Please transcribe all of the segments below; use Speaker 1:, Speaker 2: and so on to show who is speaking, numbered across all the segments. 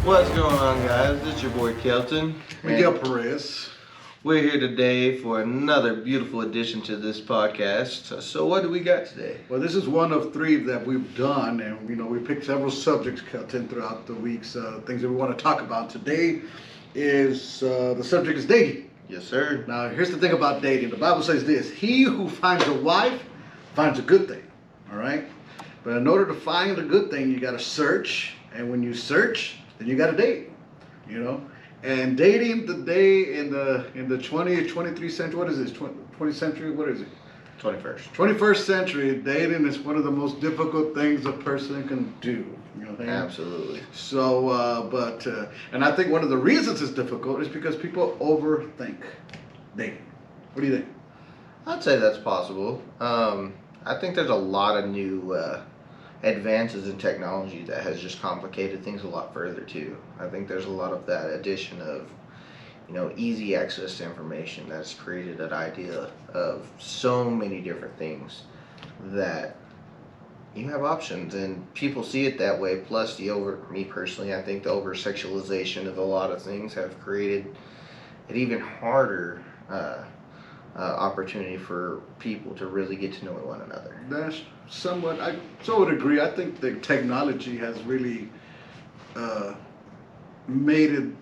Speaker 1: What's going on, guys? It's your boy Kelton.
Speaker 2: Miguel Perez.
Speaker 1: We're here today for another beautiful addition to this podcast. So what do we got today?
Speaker 2: Well, this is one of three that we've done, and we picked several subjects, Kelton, throughout the weeks, things that we want to talk about. Today is the subject is dating.
Speaker 1: Yes, sir.
Speaker 2: Now, here's the thing about dating. The Bible says this: He who finds a wife finds a good thing. All right, but in order to find a good thing, you got to search, and when you search, then you got to date. And dating today in the 20th, 23rd century, what is this? 20th century, what is it?
Speaker 1: 21st.
Speaker 2: 21st century, dating is one of the most difficult things a person can do. You know what I'm saying?
Speaker 1: Absolutely.
Speaker 2: So, and I think one of the reasons it's difficult is because people overthink dating. What do you think?
Speaker 1: I'd say that's possible. I think there's a lot of new advances in technology that has just complicated things a lot further too. I think there's a lot of that addition of, easy access to information that's created an idea of so many different things that you have options and people see it that way. Plus me personally, I think the over sexualization of a lot of things have created an even harder opportunity for people to really get to know one another.
Speaker 2: That's somewhat, I so would agree. I think the technology has really made it,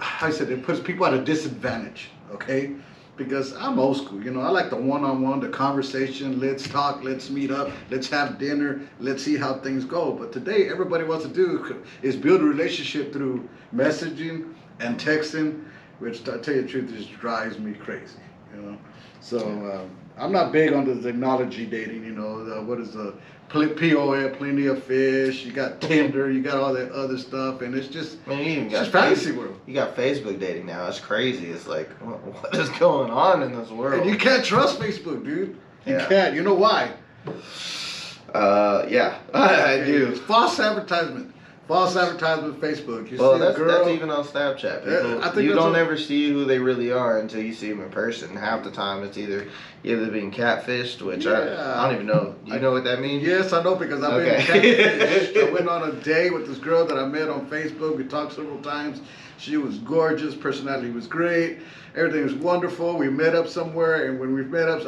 Speaker 2: it puts people at a disadvantage, okay? Because I'm old school, I like the one-on-one, the conversation, let's talk, let's meet up, let's have dinner, let's see how things go. But today, everybody wants to do is build a relationship through messaging and texting, which, to tell you the truth, just drives me crazy, So, I'm not big on the technology dating, what is the POF, Plenty of Fish, you got Tinder, you got all that other stuff, and it's just, it's just fantasy world.
Speaker 1: You got Facebook dating now. It's crazy. It's like, what is going on in this world?
Speaker 2: And you can't trust Facebook, dude. You can't. You know why?
Speaker 1: Yeah, I do.
Speaker 2: It's false advertisement. False advertisement Facebook. You see
Speaker 1: that's
Speaker 2: a girl.
Speaker 1: even on Snapchat. People, you don't ever see who they really are until you see them in person. Half the time, it's either being catfished, which I don't even know. Do you know what that means?
Speaker 2: Yes, I know because I've been catfished. I went on a date with this girl that I met on Facebook. We talked several times. She was gorgeous. Personality was great. Everything was wonderful. We met up somewhere, and when we met up,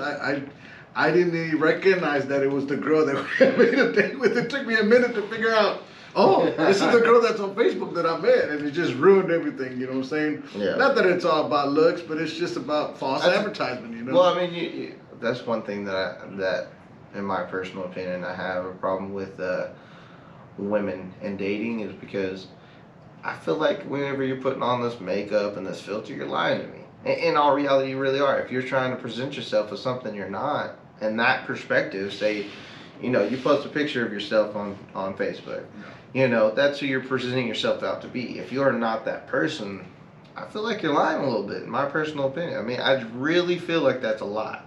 Speaker 2: I didn't even recognize that it was the girl that we made a date with. It took me a minute to figure out. Oh, this is the girl that's on Facebook that I met, and it just ruined everything. You know what I'm saying?
Speaker 1: Yeah.
Speaker 2: Not that it's all about looks, but it's just about false advertisement.
Speaker 1: Well, I mean, that's one thing that, in my personal opinion, I have a problem with women and dating is because I feel like whenever you're putting on this makeup and this filter, you're lying to me. In all reality, you really are. If you're trying to present yourself as something you're not, and that perspective, say, you post a picture of yourself on Facebook. That's who you're presenting yourself out to be. If you're not that person, I feel like you're lying a little bit, in my personal opinion. I mean, I really feel like that's a lie.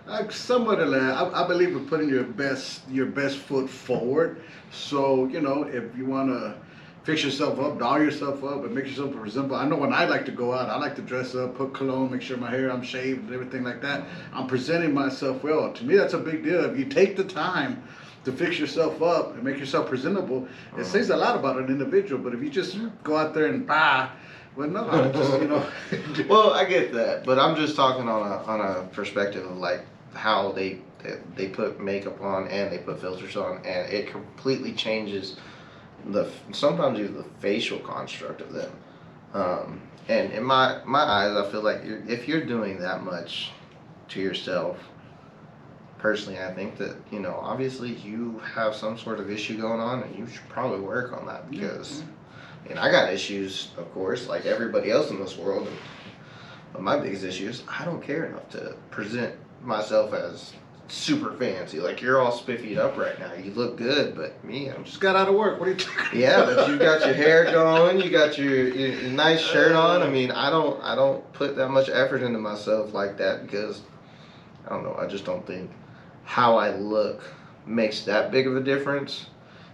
Speaker 2: I somewhat I believe in putting your best foot forward. So, if you want to fix yourself up, doll yourself up, and make yourself presentable. I know when I like to go out, I like to dress up, put cologne, make sure my hair, I'm shaved and everything like that. I'm presenting myself well. To me, that's a big deal. If you take the time to fix yourself up and make yourself presentable, it says a lot about an individual. But if you just go out there and well, no, just,
Speaker 1: Well, I get that, but I'm just talking on a perspective of like how they put makeup on and they put filters on, and it completely changes sometimes even the facial construct of them. And in my eyes, I feel like if you're doing that much to yourself, personally, I think that, obviously you have some sort of issue going on, and you should probably work on that because, I got issues, of course, like everybody else in this world. But my biggest issue is I don't care enough to present myself as super fancy. Like, you're all spiffied up right now. You look good, but me, I'm
Speaker 2: just got out of work. What are you talking
Speaker 1: Yeah, but you got your hair going. You got your nice shirt on. I mean, I don't put that much effort into myself like that because, I don't know, I just don't think how I look makes that big of a difference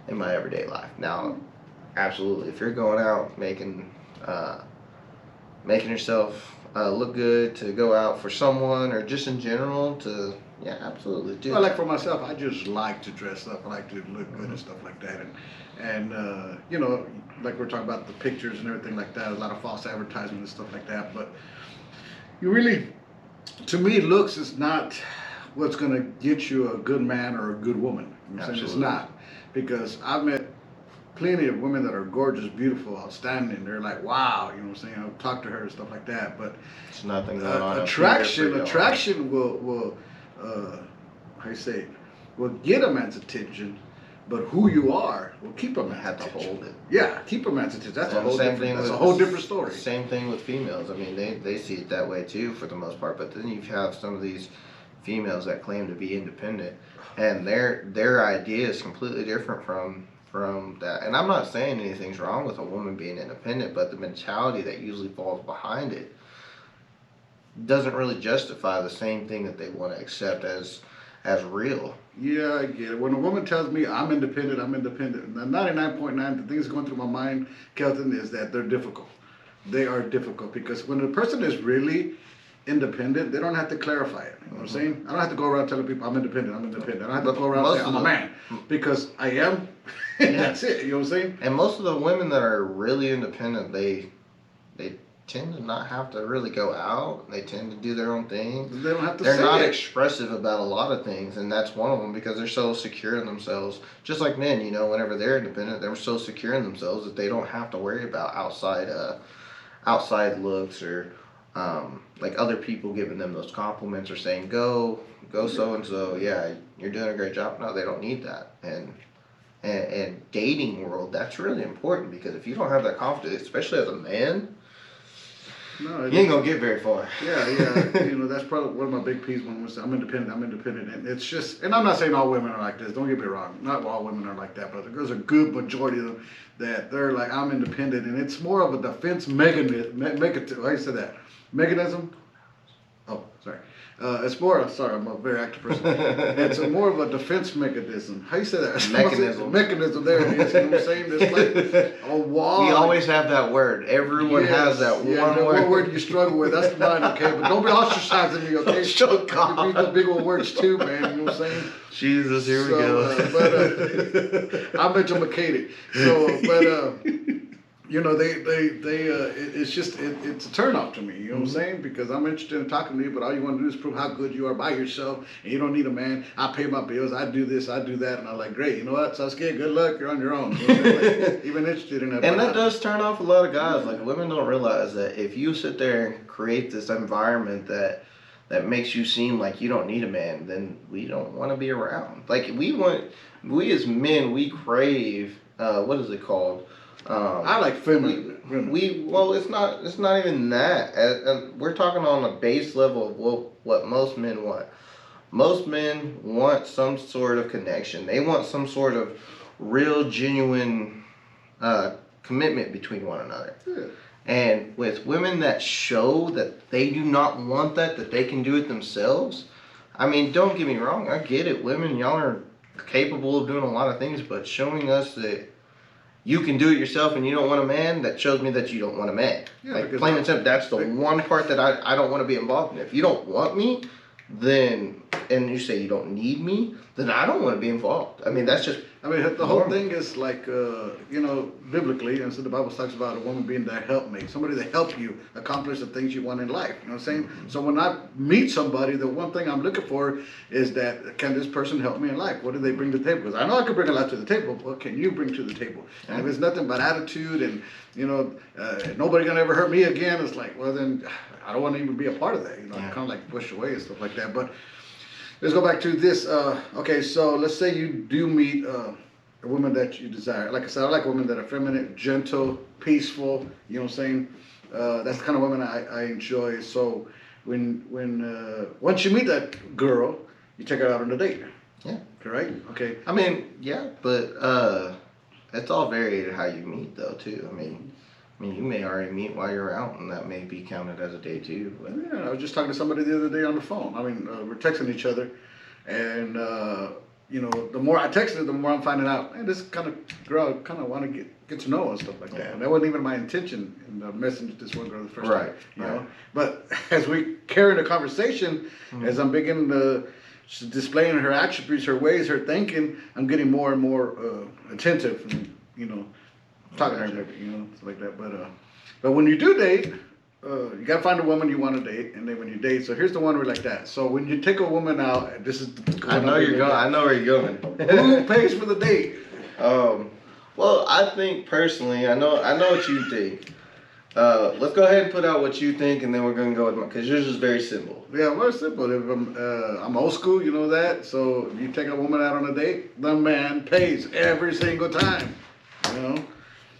Speaker 1: in my everyday life. Now, absolutely, if you're going out making yourself look good to go out for someone or just in general to Yeah, absolutely. Dude.
Speaker 2: Well, like for myself, I just like to dress up. I like to look good and stuff like that. And you know, like we're talking about the pictures and everything like that. A lot of false advertisement and stuff like that. But you really, to me, looks is not what's going to get you a good man or a good woman. You know what I'm saying? It's not, because I've met plenty of women that are gorgeous, beautiful, outstanding. They're like, wow, you know what I'm saying? I'll talk to her and stuff like that. But
Speaker 1: It's nothing going on.
Speaker 2: Attraction will how you say it, will get a man's attention, but who you are will keep a man's attention.
Speaker 1: Have to hold it.
Speaker 2: Yeah, keep a man's attention. That's
Speaker 1: And
Speaker 2: a whole different story.
Speaker 1: Same thing with females. I mean, they see it that way too for the most part. But then you have some of these females that claim to be independent, and their idea is completely different from that. And I'm not saying anything's wrong with a woman being independent, but the mentality that usually falls behind it doesn't really justify the same thing that they want to accept as real.
Speaker 2: Yeah, I get it. When a woman tells me I'm independent, the 99.9, the things going through my mind, Kelton, is that they're difficult. They are difficult, because when a person is really independent, they don't have to clarify it. You know what I'm saying? I don't have to go around telling people I'm independent. I don't have to go around saying I'm a man, because I am. That's it. You know what I'm saying?
Speaker 1: And most of the women that are really independent, they tend to not have to really go out. They tend to do their own thing.
Speaker 2: They don't have to.
Speaker 1: They're not expressive about a lot of things, and that's one of them, because they're so secure in themselves. Just like men, you know, whenever they're independent, they're so secure in themselves that they don't have to worry about outside looks, or like other people giving them those compliments or saying go so and so. Yeah, you're doing a great job. No, they don't need that. And dating world, that's really important, because if you don't have that confidence, especially as a man,
Speaker 2: no,
Speaker 1: you ain't gonna get very far.
Speaker 2: Yeah. You know, that's probably one of my big peeves when I'm independent. And it's just, and I'm not saying all women are like this. Don't get me wrong. Not all women are like that, but there's a good majority of them that they're like, I'm independent, and it's more of a defense mechanism. How you say that? Mechanism? Oh, sorry. It's more. Sorry, I'm a very active person. It's more of a defense mechanism. How you say that? Mechanism. There it is. You know what I'm saying? It's like a wall.
Speaker 1: We always have that word. Everyone has that one word.
Speaker 2: One word you struggle with. That's mine. Okay, but don't be ostracizing me. Okay.
Speaker 1: Oh, God.
Speaker 2: Read the big old words too, man. You know what I'm saying?
Speaker 1: Jesus, here we go.
Speaker 2: I'm educated. So, but. You know, it's just, it's a turnoff to me, you know what I'm saying? Because I'm interested in talking to you, but all you want to do is prove how good you are by yourself, and you don't need a man. I pay my bills, I do this, I do that, and I'm like, great, you know what, Saskia, good luck, you're on your own. You know, like, even interested in that.
Speaker 1: And that does turn off a lot of guys. Like, women don't realize that if you sit there and create this environment that makes you seem like you don't need a man, then we don't want to be around. Like, we as men, we crave, what is it called?
Speaker 2: I like feminine.
Speaker 1: Well, it's not even that. We're talking on a base level of what most men want. Most men want some sort of connection. They want some sort of real, genuine commitment between one another.
Speaker 2: Yeah.
Speaker 1: And with women that show that they do not want that they can do it themselves. I mean, don't get me wrong. I get it. Women, y'all are capable of doing a lot of things, but showing us that you can do it yourself and you don't want a man, that shows me that you don't want a man.
Speaker 2: Yeah,
Speaker 1: like, plain and simple, that's the one part that I don't want to be involved in. If you don't want me, then, and you say you don't need me, then I don't want to be involved. I mean, that's just
Speaker 2: the whole thing is like, you know, biblically, and so the Bible talks about a woman being the helpmate, somebody to help you accomplish the things you want in life. You know what I'm saying? Mm-hmm. So when I meet somebody, the one thing I'm looking for is that, can this person help me in life? What do they bring to the table? Because I know I can bring a lot to the table, but what can you bring to the table? And if it's nothing but attitude and, you know, nobody gonna ever hurt me again, it's like, well, then I don't want to even be a part of that. You know, I kind of like push away and stuff like that. But let's go back to this. Okay, so let's say you do meet a woman that you desire. Like I said, I like women that are feminine, gentle, peaceful. You know what I'm saying? That's the kind of women I enjoy. So when once you meet that girl, you take her out on a date.
Speaker 1: Yeah.
Speaker 2: Right? Okay.
Speaker 1: I mean, yeah, but it's all varied how you meet, though, too. I mean, you may already meet while you're out, and that may be counted as a date too. But.
Speaker 2: Yeah, I was just talking to somebody the other day on the phone. I mean, we're texting each other, and you know, the more I text her, the more I'm finding out, man, this kind of girl I kind of want to get to know and stuff like that. And that wasn't even my intention in the message this one girl the first time. You know, but as we carry the conversation, as I'm beginning to she's displaying her attributes, her ways, her thinking, I'm getting more and more attentive, and, you know, talking to her, you know, stuff like that. But when you do date, you gotta find a woman you want to date, and then when you date, so here's the one where like that. So when you take a woman out, this is.
Speaker 1: I know you're going. I know where you're going.
Speaker 2: Who pays for the date?
Speaker 1: Well, I think personally, I know what you think. Let's go ahead and put out what you think, and then we're gonna go with because yours is very simple.
Speaker 2: Yeah, very simple. If I'm old school, you know that. So if you take a woman out on a date, the man pays every single time. You know.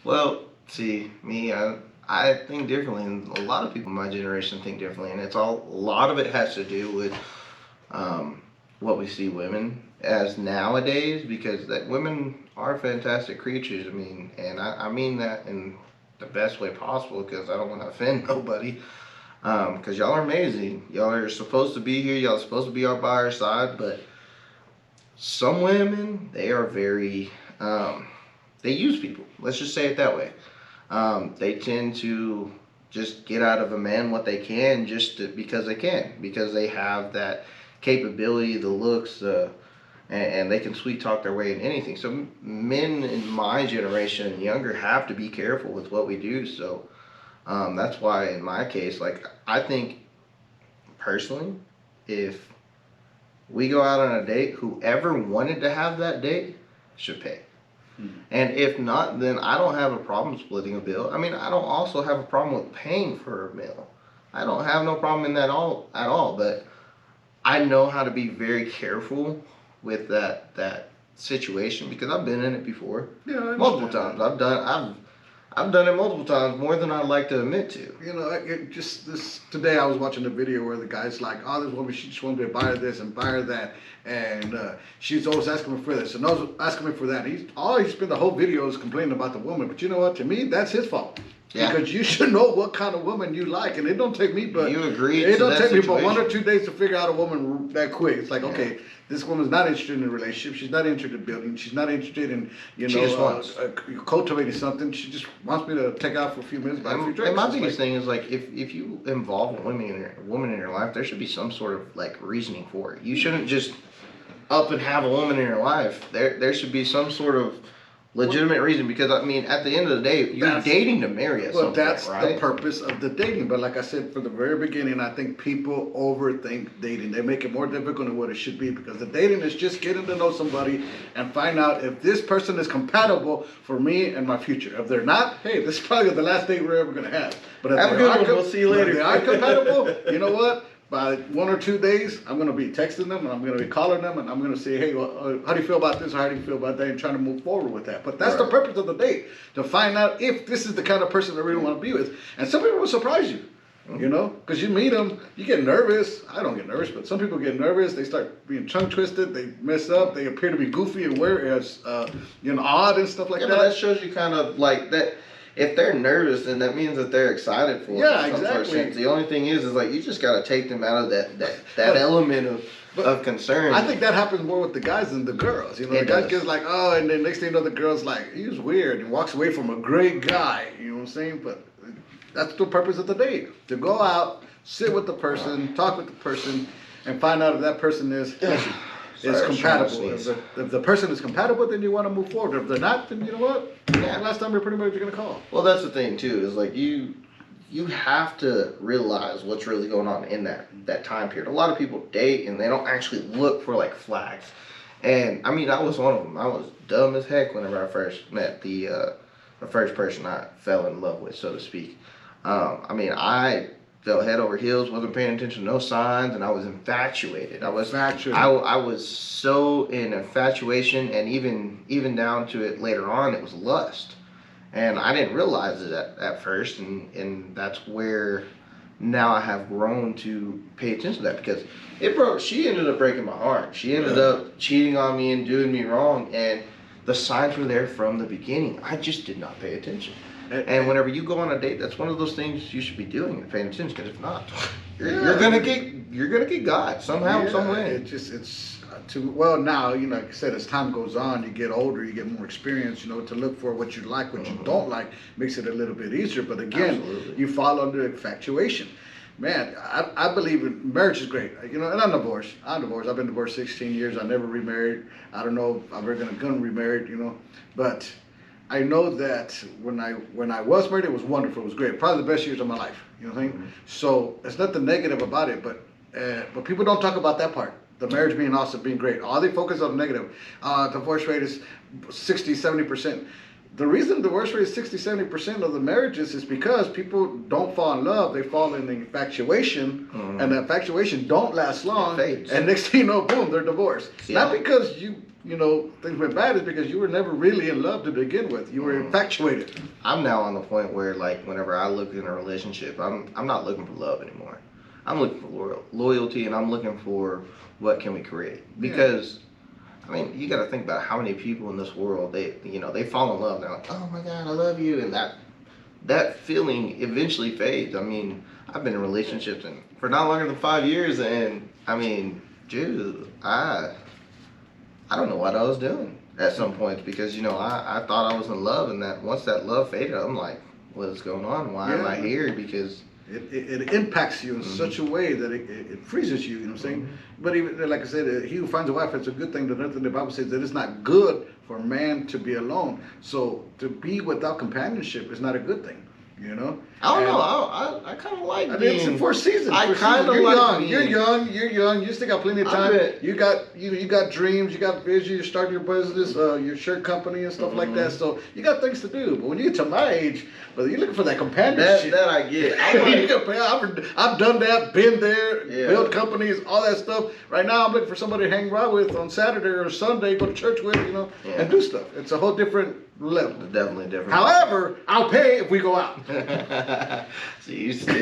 Speaker 1: Well, see, me, I think differently, and a lot of people in my generation think differently, and a lot of it has to do with what we see women as nowadays, because that women are fantastic creatures. I mean, and I mean that in the best way possible, because I don't want to offend nobody, because y'all are amazing. Y'all are supposed to be here. Y'all are supposed to be by our side, but some women, they are very, they use people. Let's just say it that way. They tend to just get out of a man what they can because they can, because they have that capability, the looks, and they can sweet talk their way in anything. So men in my generation and younger have to be careful with what we do. So that's why in my case, like, I think personally, if we go out on a date, whoever wanted to have that date should pay. And if not, then I don't have a problem splitting a bill. I mean, I don't also have a problem with paying for a meal. I don't have no problem in that at all. But I know how to be very careful with that situation, because I've been in it before.
Speaker 2: Yeah,
Speaker 1: multiple times. I've done it multiple times, more than I'd like to admit to.
Speaker 2: You know, today I was watching a video where the guy's like, oh, this woman, she just wanted to buy her this and buy her that, and she's always asking me for this and always asking me for that. He spent the whole video is complaining about the woman, but you know what? To me, that's his fault. Yeah. Because you should know what kind of woman you like, and it don't take me but
Speaker 1: you agree.
Speaker 2: It don't take me but 1 or 2 days to figure out a woman that quick. It's like, okay, this woman's not interested in a relationship. She's not interested in building. She's not interested in cultivating something. She just wants me to take out for a few minutes, buy a few drinks.
Speaker 1: And my biggest thing is, like, if you involve a woman in your life, there should be some sort of like reasoning for it. You shouldn't just up and have a woman in your life. There should be some sort of legitimate reason, because I mean, at the end of the day, you're dating to marry at some point,
Speaker 2: that's
Speaker 1: right?
Speaker 2: the purpose of the dating. But like I said from the very beginning, I think people overthink dating. They make it more difficult than what it should be, because the dating is just getting to know somebody and find out if this person is compatible for me and my future. If they're not, hey, this is probably the last date we're ever going to have. But if
Speaker 1: have a good one. We'll see you later.
Speaker 2: If they are compatible, you know what? By 1 or 2 days, I'm going to be texting them, and I'm going to be calling them, and I'm going to say, hey, well, how do you feel about this, or how do you feel about that, and trying to move forward with that. But that's the purpose of the date, to find out if this is the kind of person I really want to be with. And some people will surprise you, you know, because you meet them, you get nervous. I don't get nervous, but some people get nervous. They start being tongue twisted. They mess up. They appear to be goofy and weird, odd and stuff like that.
Speaker 1: But that shows you kind of like that. If they're nervous, then that means that they're excited for it.
Speaker 2: Yeah, exactly.
Speaker 1: The only thing is like, you just got to take them out of that element of concern.
Speaker 2: I think that happens more with the guys than the girls. You know, the guys get like, oh, and then next thing you know, the girl's like, he was weird, and walks away from a great guy. You know what I'm saying? But that's the purpose of the date: to go out, sit with the person, talk with the person, and find out if that person is compatible. If the person is compatible, then you want to move forward. If they're not, then you know what? Last time you're pretty much going to call.
Speaker 1: Well, that's the thing too. Is like you have to realize what's really going on in that time period. A lot of people date and they don't actually look for like flags. And I mean, I was one of them. I was dumb as heck whenever I first met the first person I fell in love with, so to speak. I mean, I fell head over heels, wasn't paying attention to no signs, and I was infatuated. I was so in infatuation, and even down to it later on, it was lust. And I didn't realize it at first, and that's where now I have grown to pay attention to that, because she ended up breaking my heart. She ended up cheating on me and doing me wrong, and the signs were there from the beginning. I just did not pay attention. And whenever you go on a date, that's one of those things you should be doing and paying attention. Because if not, you're gonna get got somehow, some way.
Speaker 2: Now, you know, like I said, as time goes on, you get older, you get more experience. You know, to look for what you like, what you don't like, makes it a little bit easier. But again, you fall under infatuation. man, I believe in marriage is great. You know, and I'm divorced. I'm divorced. I've been divorced 16 years. I never remarried. I don't know if I'm ever gonna remarried. You know, but I know that when I was married, it was wonderful. It was great. Probably the best years of my life. You know what I'm saying? Mm-hmm. So it's nothing negative about it, but people don't talk about that part. The marriage being awesome, being great. All they focus on negative. Divorce rate is 60, 70%. The reason the divorce rate is 60, 70% of the marriages is because people don't fall in love. They fall in infatuation, and the infatuation don't last long. And next thing you know, boom, they're divorced. Yeah. Not because things went bad. It's because you were never really in love to begin with. You were infatuated.
Speaker 1: I'm now on the point where, like, whenever I look in a relationship, I'm not looking for love anymore. I'm looking for loyalty, and I'm looking for what can we create. Because, I mean, you got to think about how many people in this world, they fall in love. They're like, oh my God, I love you. And that feeling eventually fades. I mean, I've been in relationships for not longer than 5 years. And I mean, dude, I don't know what I was doing at some points because, I thought I was in love. And that once that love faded, I'm like, what's going on? Why am I here? Because
Speaker 2: it impacts you in such a way that it freezes you, you know what I'm saying? But even, like I said, he who finds a wife, it's a good thing. The Bible says that it's not good for a man to be alone. So to be without companionship is not a good thing, you know?
Speaker 1: I don't know. I kind of like being...
Speaker 2: It's in 4 seasons.
Speaker 1: I kind of like being...
Speaker 2: You're young. You still got plenty of time. You got dreams. You got vision. You're starting your business, your shirt company and stuff like that. So you got things to do. But when you get to my age, brother, you're looking for that companionship.
Speaker 1: That I get.
Speaker 2: I've done that, been there, built companies, all that stuff. Right now, I'm looking for somebody to hang around with on Saturday or Sunday, go to church with, and do stuff. It's a whole different level.
Speaker 1: Definitely different.
Speaker 2: However, I'll pay if we go out.
Speaker 1: See, you still...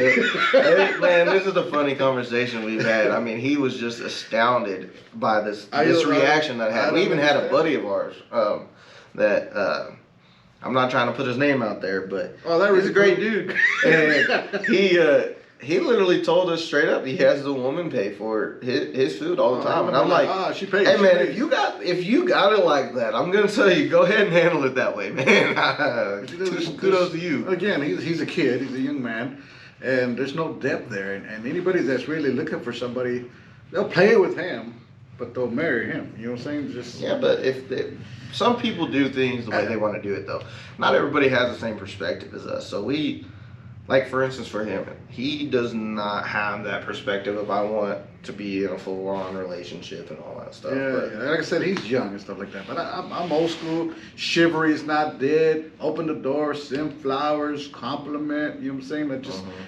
Speaker 1: Hey, man, this is a funny conversation we've had. I mean, he was just astounded by this reaction that I had. We even had a buddy of ours that... I'm not trying to put his name out there, but he's a great dude. And he literally told us straight up he has the woman pay for his food all the time. And I'm like,
Speaker 2: she pays.
Speaker 1: Hey, man, if you got it like that, I'm going to tell you, go ahead and handle it that way, man. Kudos to you.
Speaker 2: Again, he's a kid. He's a young man. And there's no depth there. And anybody that's really looking for somebody, they'll play with him, but they'll marry him. You know what I'm saying?
Speaker 1: Yeah, but some people do things the way they want to do it, though. Not everybody has the same perspective as us. So like, for instance, for him, he does not have that perspective of I want to be in a full-on relationship and all that stuff.
Speaker 2: Yeah. Like I said, he's young and stuff like that. But I'm old school. Chivalry is not dead. Open the door, send flowers, compliment. You know what I'm saying?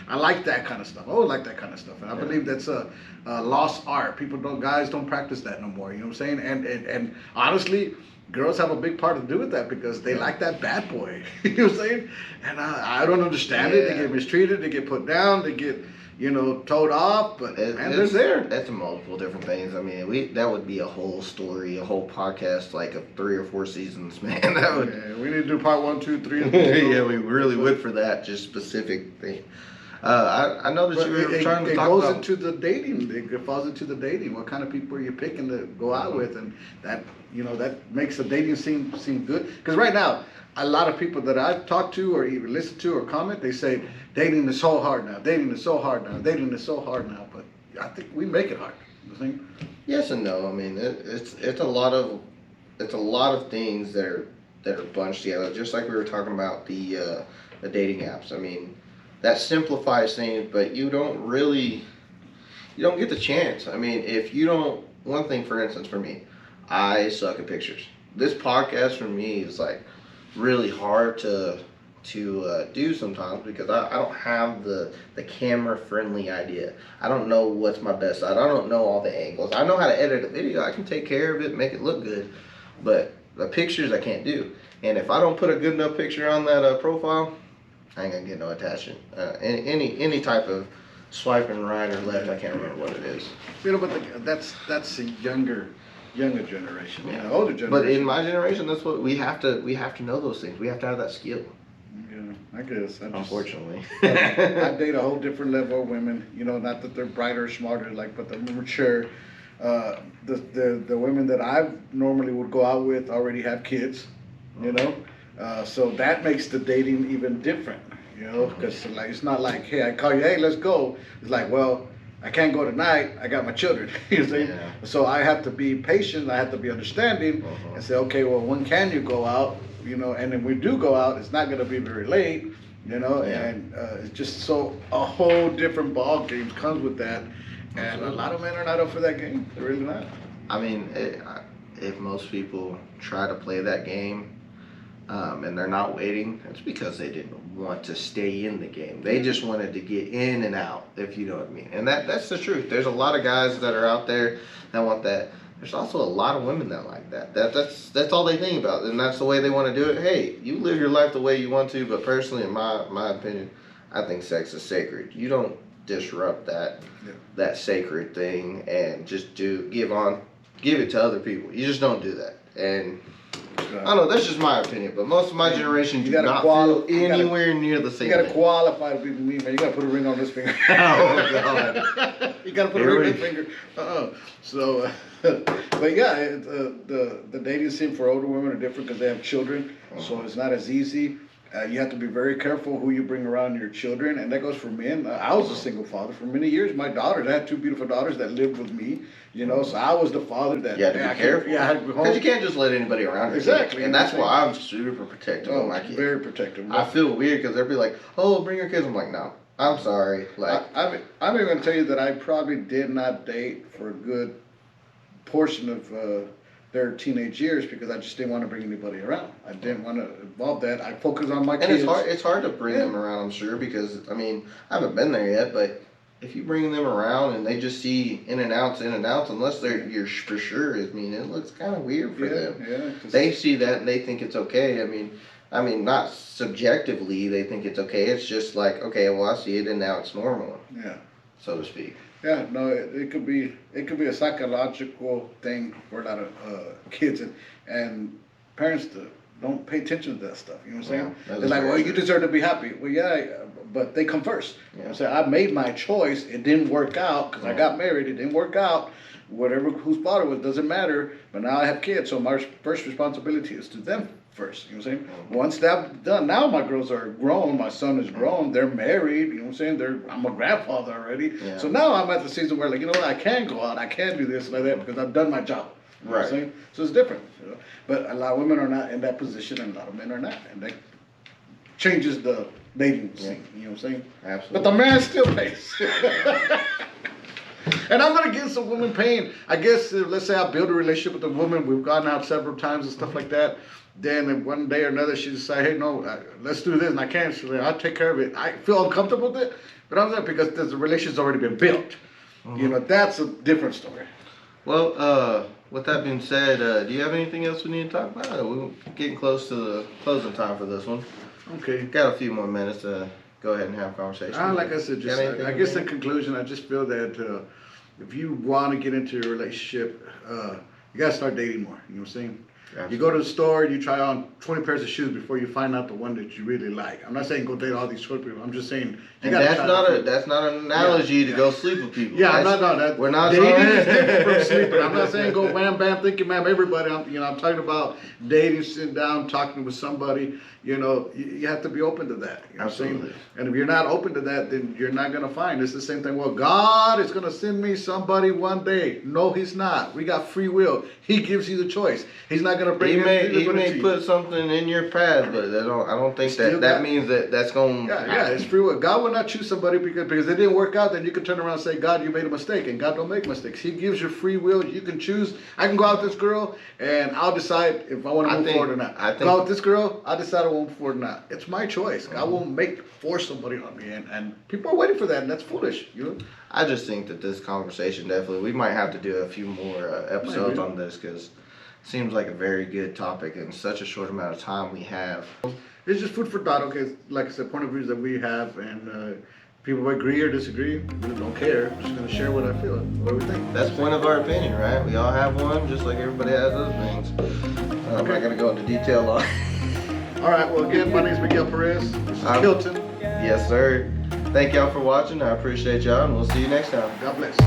Speaker 2: I like that kind of stuff. I always like that kind of stuff. And I believe that's a lost art. Guys don't practice that no more. You know what I'm saying? And honestly, girls have a big part to do with that because they like that bad boy. You know what I'm saying? And I don't understand it. They get mistreated. They get put down. They get, towed off. But they're there.
Speaker 1: That's multiple different things. I mean, that would be a whole story, a whole podcast, like of 3 or 4 seasons, man.
Speaker 2: We need to do part 1, 2, 3.
Speaker 1: Yeah, we really would for that just specific thing. I know that you were trying to talk about...
Speaker 2: It goes into the dating. It falls into the dating. What kind of people are you picking to go out with? And that, that makes the dating seem good. Because right now, a lot of people that I've talked to or even listened to or comment, they say, dating is so hard now. Dating is so hard now. Dating is so hard now. But I think we make it hard. You think?
Speaker 1: Yes and no. I mean, it's a lot of things that are bunched together. Just like we were talking about the dating apps. I mean, that simplifies things, but you don't get the chance. I mean, one thing, for instance, for me, I suck at pictures. This podcast for me is like really hard to do sometimes because I don't have the camera friendly idea. I don't know what's my best side. I don't know all the angles. I know how to edit a video. I can take care of it, make it look good, but the pictures I can't do. And if I don't put a good enough picture on that profile, I ain't gonna get no attachment. Any type of swiping right or left, I can't remember what it is.
Speaker 2: But that's a younger generation.
Speaker 1: Yeah.
Speaker 2: Older generation.
Speaker 1: But in my generation, that's what we have to know those things. We have to have that skill.
Speaker 2: Yeah, I guess.
Speaker 1: Unfortunately,
Speaker 2: I date a whole different level of women. Not that they're brighter or smarter, but they're mature. The women that I normally would go out with already have kids. So that makes the dating even different. You know, because like it's not like, hey, I call you, hey, let's go. It's like, well, I can't go tonight. I got my children. You see?
Speaker 1: Yeah.
Speaker 2: So I have to be patient. I have to be understanding and say, okay, well, when can you go out? You know, and if we do go out, it's not going to be very late. You know, and it's just so a whole different ball game comes with that, and a lot of men are not up for that game. They're really not.
Speaker 1: I mean, if most people try to play that game, and they're not waiting, it's because they didn't want to stay in the game. They just wanted to get in and out, if you know what I mean. And that's the truth. There's a lot of guys that are out there that want that. There's also a lot of women that like that. That's all they think about, and that's the way they want to do it. Hey, you live your life the way you want to, but personally, in my opinion, I think sex is sacred. You don't disrupt that sacred thing and just give it to other people. You just don't do that. And I don't know, that's just my opinion, but most of my generation do not feel anywhere near the same.
Speaker 2: You gotta qualify to be me, man. You gotta put a ring on this finger.
Speaker 1: Oh God!
Speaker 2: You gotta put a ring on this finger. So, but yeah, the dating scene for older women are different because they have children, so it's not as easy. You have to be very careful who you bring around your children, and that goes for men. I was a single father for many years. My daughters, I had two beautiful daughters that lived with me, you know, so I was the father that...
Speaker 1: You had to be careful.
Speaker 2: I had to be home.
Speaker 1: Because you can't just let anybody around.
Speaker 2: Exactly.
Speaker 1: And that's why I'm super protective of my kids.
Speaker 2: Very protective.
Speaker 1: I feel weird because they'll be like, oh, bring your kids. I'm like, no, I'm sorry. Like,
Speaker 2: I'm even going to tell you that I probably did not date for a good portion of... their teenage years because I just didn't want to bring anybody around. I didn't want to involve that. I focused on my kids.
Speaker 1: And it's hard to bring them around, I'm sure, because, I mean, I haven't been there yet, but if you bring them around and they just see in and outs, unless you're for sure, I mean, it looks kind of weird for them.
Speaker 2: Yeah.
Speaker 1: They see that and they think it's okay. I mean, not subjectively they think it's okay. It's just like, okay, well, I see it and now it's normal.
Speaker 2: Yeah.
Speaker 1: So to speak.
Speaker 2: Yeah, no, it could be a psychological thing for a lot of kids and parents don't pay attention to that stuff. You know what I'm saying?
Speaker 1: Yeah,
Speaker 2: they're like, well, you deserve to be happy. Well, yeah, but they come first.
Speaker 1: Yeah.
Speaker 2: You know what I'm saying? I made my choice. It didn't work out because I got married. It didn't work out. Whatever whose fault it was doesn't matter. But now I have kids, so my first responsibility is to them first. You know what I'm saying? Once that's done, now my girls are grown. My son is grown. They're married. You know what I'm saying? I'm a grandfather already.
Speaker 1: Yeah.
Speaker 2: So now I'm at the season where, like, you know what? I can go out. I can do this and like that because I've done my job. You know what I'm saying? So it's different. You know? But a lot of women are not in that position, and a lot of men are not, and that changes the dating scene. You know what I'm saying?
Speaker 1: Absolutely.
Speaker 2: But the man still pays. And I'm gonna give some women pain. I guess let's say I build a relationship with a woman. We've gone out several times and stuff like that. Then one day or another she decides, hey, no, let's do this, and I can't. She's like, I'll take care of it. I feel uncomfortable with it, but I'm not because the relationship's already been built. You know, that's a different story.
Speaker 1: Well, with that being said, do you have anything else we need to talk about? We're getting close to the closing time for this one.
Speaker 2: Okay.
Speaker 1: Got a few more minutes to go ahead and have a conversation.
Speaker 2: Like I said, just I guess in conclusion, I just feel that if you want to get into a relationship, you gotta start dating more. You know what I'm saying? Absolutely. You go to the store, you try on 20 pairs of shoes before you find out the one that you really like. I'm not saying go date all these short people. I'm just saying you got.
Speaker 1: That's not an analogy to go sleep with people.
Speaker 2: Yeah, we're not dating is different from sleeping. I'm not saying go wham bam, thank you ma'am, everybody. I'm talking about dating, sitting down, talking with somebody. You know, you have to be open to that. You know
Speaker 1: Absolutely.
Speaker 2: What I'm saying? And if you're not open to that, then you're not gonna find. It's the same thing. Well, God is gonna send me somebody one day. No, He's not. We got free will. He gives you the choice. He's not gonna bring.
Speaker 1: He may put something in your path, but I don't think that means that's going.
Speaker 2: Yeah, it's free will. God will not choose somebody because it didn't work out. Then you can turn around and say, God, you made a mistake, and God don't make mistakes. He gives you free will. You can choose. I can go out with this girl, and I'll decide if I want to move forward or not. Go out with this girl. I'll decide I won't move forward or not. It's my choice. God won't force somebody on me, and people are waiting for that, and that's foolish. You know.
Speaker 1: I just think that this conversation we might have to do a few more episodes on this because it seems like a very good topic in such a short amount of time we have.
Speaker 2: It's just food for thought. Okay, like I said, point of views that we have, and people agree or disagree. We don't care. I'm just gonna share what I feel, what we think.
Speaker 1: That's point of our opinion, right? We all have one, just like everybody has other things. I'm not gonna go into detail on.
Speaker 2: All right. Well, again, my name is Miguel Perez. This is Kilton.
Speaker 1: Yes, sir. Thank y'all for watching. I appreciate y'all, and we'll see you next time.
Speaker 2: God bless.